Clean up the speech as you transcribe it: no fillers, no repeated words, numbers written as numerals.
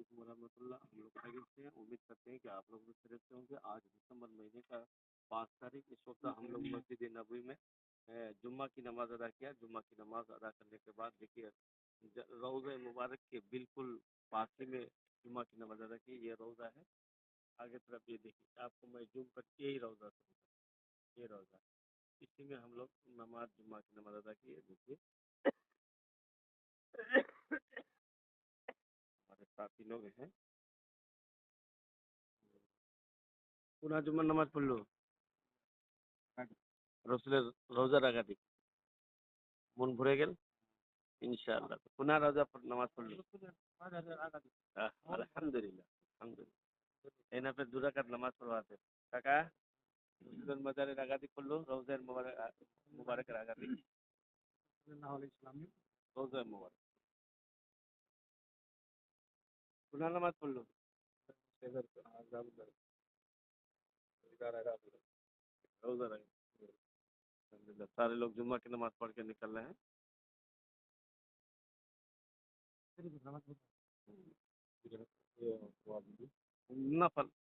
वालेकुम वरहमतुल्लाह। हम लोग खैरियत से हैं। उम्मीद करते हैं कि आप लोग भी खैरियत से होंगे। आज दिसंबर महीने का 5 तारीख, इस वक्त हम लोग मस्जिद नबवी में जुम्मा की नमाज़ अदा किया। जुम्मा की नमाज़ अदा करने के बाद देखिए रोज़ा मुबारक के बिल्कुल पास ही में जुम्मा की नमाज़ अदा की। ये रोज़ा है, आगे तरफ ये देखिए आपको मैं जूम करके यही रोज़ा से, ये रोज़ा है, इसी में हम लोग नमाज जुम्मा की नमाज़ अदा की है। देखिए हमारे साथी लोग हैं, पुनः जुम्मा नमाज पढ़ लो রসুলের রোজা রাখা দিক মন ভরে গেল ইনশাআল্লাহ পুনः রোজা নামাজ পড়লো আলহামদুলিল্লাহ আলহামদুলিল্লাহ এই নাপে 2 রাকাত নামাজ পড়াতে কাকা রসুলের মাজারে রাগাতি করলো রোজার মুবারকের রাগাতি রোজার মুবারক পুনः নামাজ পড়লো रोजा रहे अल्हम्दुलिल्लाह सारे लोग जुम्मा की नमाज पढ़ के निकल रहे हैं। नफल